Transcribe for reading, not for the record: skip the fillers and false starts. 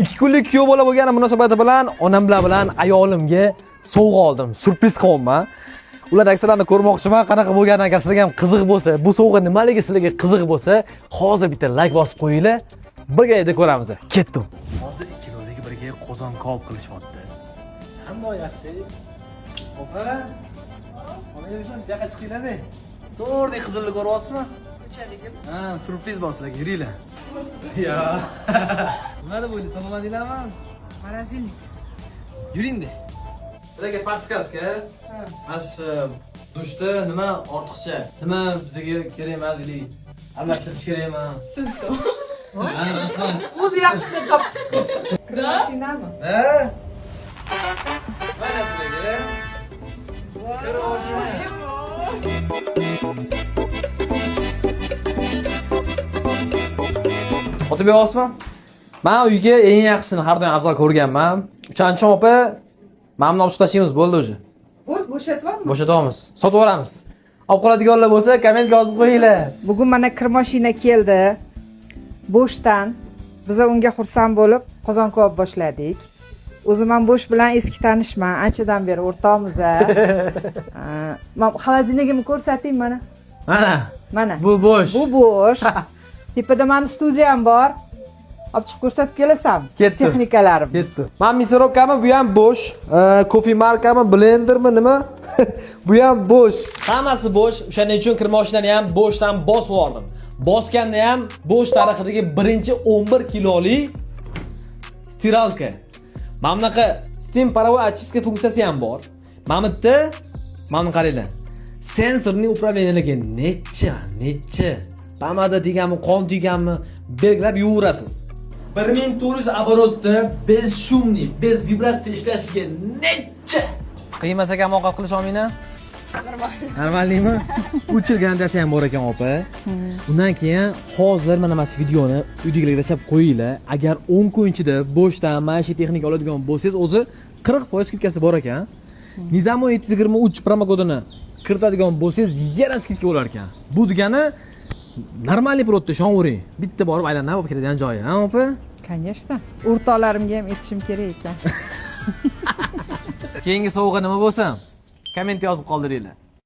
2 kunlik kuyov bola bo'lgani munosabati bilan onamlar bilan ayolimga sovg'a oldim. Surpriz qilyapman. Ular aksarlarni ko'rmoqchiman, qanaqa bo'lgani agar sizlarga ham qiziq bo'lsa, bu sovg'a nimaligi sizlarga qiziq bo'lsa, hozir bitta like bosib qo'yinglar. Birgalikda ko'ramiz. Ketdim. Hozir 2 kilolik birga qozon kabob qilishyapti. Hamma yaxshi. Opa. Onangizdan bu yoqqa chiqinglar-da. To'g'ri qizilni ko'ryapsizmi? Ko'chaligim. Ha, surpriz bor sizlarga, yuringlar. Ya. Nima bo'ldi? Salominglarmi? Marazilnik. Yuring-da. Sizlarga podskaska. Ash dushda nima ortiqcha? Nima bizga kerak emas deylik. Almashtirish kerak emas. Sizda. O'zi yaxshi topdi. Mashinami? Ha? Mana sizlarga. Kirojina. Otib yo'qsizmi? Men uyga eng yaxshisini har doim afzal ko'rganman. 3-chi opa, mana buni olib tashlaymiz, bo'ldi o'zi. Bo'shatyapmi? Bo'shatamiz. Sotib yuboramiz. Olib qoladiganlar bo'lsa, kommentga yozib qo'yinglar. Bugun mana kir mashina keldi. Bo'shdan. Biz unga xursand bo'lib qozon kabob boshladik. O'zim ham Bo'sh bilan eski tanishman. Anchadan beri o'rtoqmiz. Men xolodilnigimni ko'rsataymi mana. Mana. Bu bo'sh. Bu Bo'sh. Tepada mani studiyam bor. Olib chiqib ko'rsatib kelasan. Texnikalarim. Ketdi. Men misorokami, bu ham Bo'sh. Kofe markami, blendermi nima? Bu ham Bo'sh. Hammasi Bo'sh. O'shaning uchun kir mashinani ham Bo'shdan bosib yubordim. Bosganda ham Bo'sh tarixidagi birinchi 11 kilolik stiralka. Mana bunaqa steam parovoy очистка funksiyasi ham bor. Mana bu yerda mana qaranglar. Sensorning управлениялigi necha. Pamada deganmi, qon deganmi belgilab yuvorasiz. 1400 оборотda bez shumni, bez vibratsiya ishlashiga necha. Qiymas ekan ovqat qilish olmayna? Normalmi? O'chirgandasi ham bor ekan opa. Undan keyin hozir mana shu videoni uydagilarga tashlab qo'yinglar. Agar 10 kun ichida Bo'shdan mana shu texnika oladigan bo'lsangiz, o'zi 40% skidkasi bor ekan. Nizamo 723 promo kodini kiritadigan bo'lsangiz, yana skidka bo'lar ekan. Bu degani normalniy pilotda ishonavering. Bitta borib aylanib olib ketadigan joyi, ha opa? Конечно. O'rtoqlarimga ham aytishim kerak ekan. Keyingi sovg'a nima bo'lsa, kommentga yozib qoldiringlar.